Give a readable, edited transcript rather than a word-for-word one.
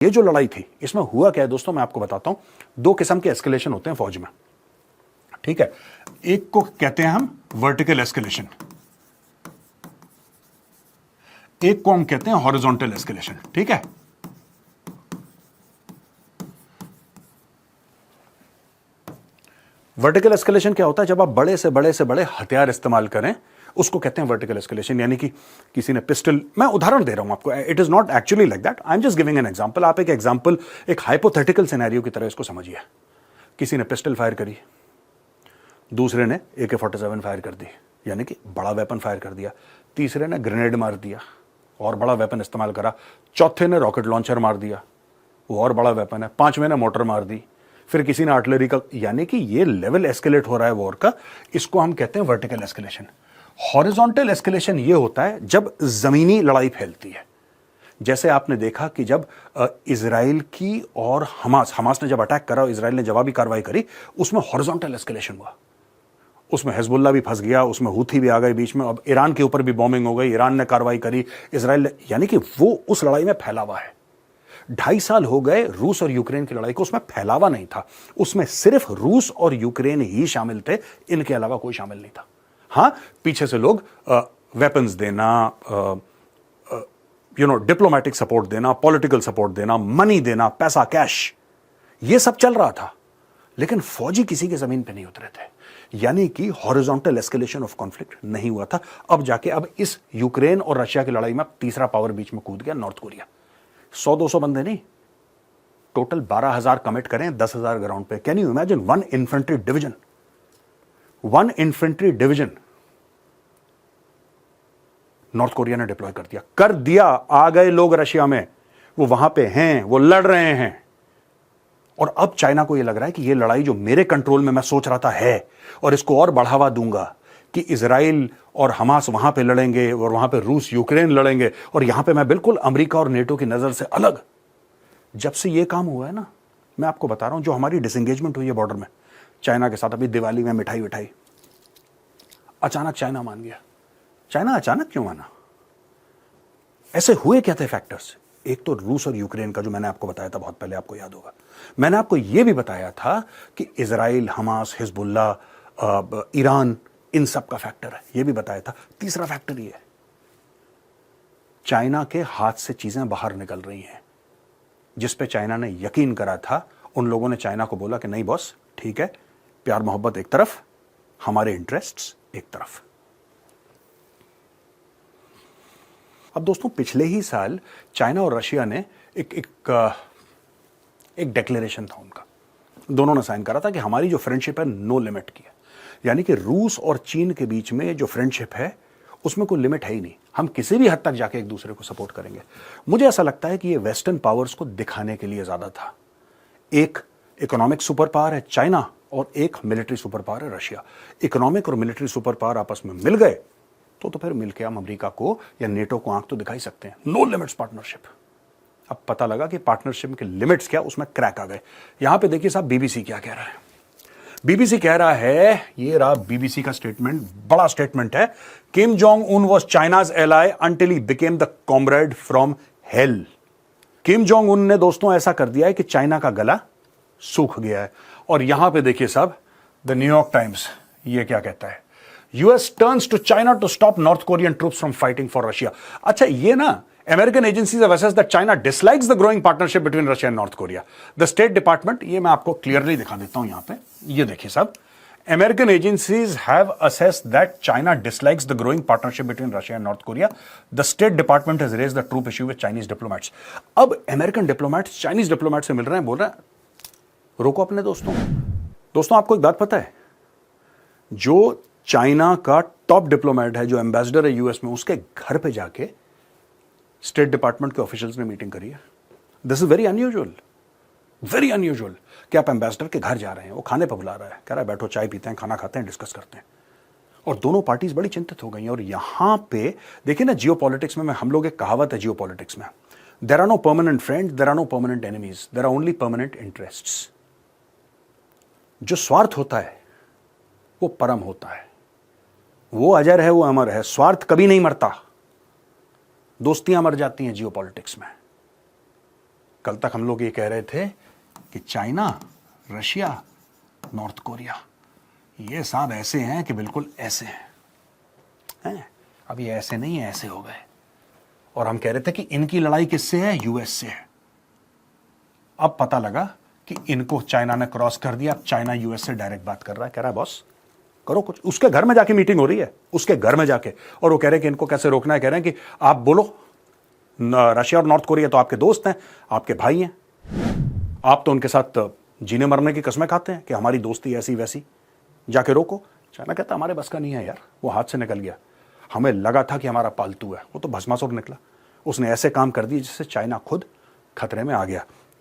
ये जो लड़ाई थी इसमें हुआ क्या है दोस्तों, मैं आपको बताता हूं। दो किस्म के एस्केलेशन होते हैं फौज में, ठीक है। एक को कहते हैं हम वर्टिकल एस्केलेशन, एक को हम कहते हैं हॉरिजॉन्टल एस्केलेशन, ठीक है। वर्टिकल एस्केलेशन क्या होता है? जब आप बड़े से बड़े हथियार इस्तेमाल करें उसको कहते हैं वर्टिकल एस्केलेशन। यानी कि किसी ने पिस्टल, मैं उदाहरण दे रहा हूं आपको, it is not actually like that, I am just giving an example. आप एक एग्जांपल, एक हाइपोथेटिकल सिनेरियो की तरह इसको समझिए। किसी ने पिस्टल फायर करी, दूसरे ने AK-47 फायर कर दी, यानी कि बड़ा वेपन फायर कर दिया, तीसरे ने ग्रेनेड मार दिया और बड़ा वेपन इस्तेमाल करा, चौथे ने रॉकेट लॉन्चर मार दिया, वो और बड़ा वेपन है, पांचवें ने मोटर मार दी, फिर किसी ने आर्टिलरी का, यानी कि ये लेवल एस्केलेट हो रहा है वॉर का। इसको हम कहते हैं वर्टिकल एस्केलेशन। हॉरिजॉन्टल एस्केलेशन ये होता है जब जमीनी लड़ाई फैलती है। जैसे आपने देखा कि जब इजराइल की और हमास ने जब अटैक करा और इजराइल ने जवाबी कार्रवाई करी, उसमें हॉरिजॉन्टल एस्केलेशन हुआ। उसमें हिजबुल्ला भी फंस गया, उसमें हूथी भी आ गए बीच में, अब ईरान के ऊपर भी बॉम्बिंग हो गई, ईरान ने कार्रवाई करी, इजराइल ने, यानी कि वो उस लड़ाई में फैलावा है। 2.5 साल हो गए रूस और यूक्रेन की लड़ाई को, उसमें फैलावा नहीं था, उसमें सिर्फ रूस और यूक्रेन ही शामिल थे, इनके अलावा कोई शामिल नहीं था। हां, पीछे से लोग वेपन्स देना, डिप्लोमेटिक सपोर्ट देना, पॉलिटिकल सपोर्ट देना, मनी देना, पैसा, कैश, ये सब चल रहा था, लेकिन फौजी किसी के जमीन पे नहीं उतरे थे। यानी कि हॉरिजॉन्टल एस्केलेशन ऑफ कॉन्फ्लिक्ट नहीं हुआ था। अब जाके अब इस यूक्रेन और रशिया की लड़ाई में तीसरा पावर बीच में कूद गया, नॉर्थ कोरिया। 100-200 बंदे नहीं, टोटल 12,000 कमिट करें 10,000 ग्राउंड पे। Can you imagine? One infantry division north Korea ने डिप्लॉय कर दिया। आ गए लोग रशिया में, वो वहां पे हैं, वो लड़ रहे हैं। और अब चाइना को यह लग रहा है कि यह लड़ाई जो मेरे कंट्रोल में मैं सोच रहा था है, और इसको और बढ़ावा दूंगा कि इजराइल और हमास वहां पे लड़ेंगे और वहां पे रूस यूक्रेन लड़ेंगे, और यहां पे मैं बिल्कुल अमेरिका और नेटो की नजर से अलग। जब से यह काम हुआ है ना, मैं आपको बता रहा हूं, जो हमारी डिसएंगेजमेंट हुई है बॉर्डर में चाइना के साथ, अभी दिवाली में मिठाई, अचानक चाइना मान गया। चाइना अचानक क्यों माना? ऐसे हुए क्या थे फैक्टर्स? एक तो रूस और यूक्रेन का, जो मैंने आपको बताया था बहुत पहले, आपको याद होगा। मैंने आपको यह भी बताया था कि इजराइल, हमास, हिजबुल्ला, ईरान, इन सब का फैक्टर है, यह भी बताया था। तीसरा फैक्टर यह है, चाइना के हाथ से चीजें बाहर निकल रही हैं। जिस पे चाइना ने यकीन करा था, उन लोगों ने चाइना को बोला कि नहीं बॉस, ठीक है, प्यार मोहब्बत एक तरफ, हमारे इंटरेस्ट्स एक तरफ। अब दोस्तों, पिछले ही साल चाइना और रशिया ने एक डिक्लेरेशन था उनका, दोनों ने साइन करा था कि हमारी जो फ्रेंडशिप है नो लिमिट की है। यानी कि रूस और चीन के बीच में जो फ्रेंडशिप है उसमें कोई लिमिट है ही नहीं, हम किसी भी हद तक जाके एक दूसरे को सपोर्ट करेंगे। मुझे ऐसा लगता है कि ये वेस्टर्न पावर्स को दिखाने के लिए ज्यादा था। एक इकोनॉमिक सुपर पावर है चाइना और एक मिलिट्री सुपर पावर है रशिया। इकोनॉमिक और मिलिट्री सुपर पावर आपस में मिल गए तो फिर मिलकर हम अमेरिका को या नेटो को आंख तो दिखाई सकते हैं। No limits partnership. अब पता लगा कि पार्टनरशिप के लिमिट्स क्या, उसमें क्रैक आ गए। यहां पे देखिए साहब, बीबीसी क्या कह रहा है। बीबीसी कह रहा है, ये रहा बीबीसी का स्टेटमेंट, बड़ा स्टेटमेंट है। Kim Jong Un was China's ally until he became the comrade from hello. Kim Jong Un ने दोस्तों ऐसा कर दिया है कि चाइना का गला सूख गया है। और यहां पे देखिए साहब, द न्यूयॉर्क टाइम्स ये क्या कहता है, US turns to China to stop North Korean troops from fighting for Russia. अच्छा, ये ना American agencies have assessed that China dislikes the growing partnership between Russia and North Korea. The State Department, ये मैं आपको clearly दिखा देता हूं यहां पे, ये देखिए साहब, American agencies have assessed that China dislikes the growing partnership between Russia and North Korea. The State Department has raised the troop issue with Chinese diplomats. अब American diplomats Chinese diplomats से मिल रहे हैं, बोल रहे हैं रोको अपने दोस्तों आपको एक बात पता है, जो चाइना का टॉप डिप्लोमेट है, जो एम्बेसडर है यूएस में, उसके घर पे जाके स्टेट डिपार्टमेंट के ऑफिशियल्स ने मीटिंग करी है। दिस इज वेरी अनयूजुअल कि आप एम्बेसडर के घर जा रहे हैं, वो खाने पर बुला रहा है, कह रहा है बैठो, चाय पीते हैं, खाना खाते हैं, डिस्कस करते हैं। और दोनों पार्टीज बड़ी चिंतित हो गई हैं। और यहां पे देखिए ना, जियो पॉलिटिक्स में हम लोग, एक कहावत है जियो पॉलिटिक्स में, there are no permanent friends, there are no permanent enemies, there are only permanent interests. जो स्वार्थ होता है वो परम होता है, वो अजर है, वो अमर है। स्वार्थ कभी नहीं मरता, दोस्तियां मर जाती हैं जियो पॉलिटिक्स में। कल तक हम लोग ये कह रहे थे कि चाइना, रशिया, नॉर्थ कोरिया ये साहब ऐसे हैं कि बिल्कुल ऐसे हैं। अब ये ऐसे नहीं है, ऐसे हो गए। और हम कह रहे थे कि इनकी लड़ाई किससे है? यूएस से है। अब पता लगा कि इनको चाइना ने क्रॉस कर दिया। अब चाइना यूएस से डायरेक्ट बात कर रहा है, कह रहा है बॉस करो कुछ। उसके घर में जाके मीटिंग हो रही है, उसके घर में जाके, और वो कह रहे हैं कि इनको कैसे रोकना है। कह रहे हैं कि आप बोलो, रशिया और नॉर्थ कोरिया तो आपके दोस्त हैं, आपके भाई हैं, आप तो उनके साथ जीने मरने की कस्में खाते हैं कि हमारी दोस्ती ऐसी वैसी, जाके रोको। चाइना कहता हमारे बस का नहीं है यार, वो हाथ से निकल गया। हमें लगा था कि हमारा पालतू है, वो तो भस्मासुर निकला। उसने ऐसे काम कर दिए जिससे चाइना खुद खतरे में आ गया।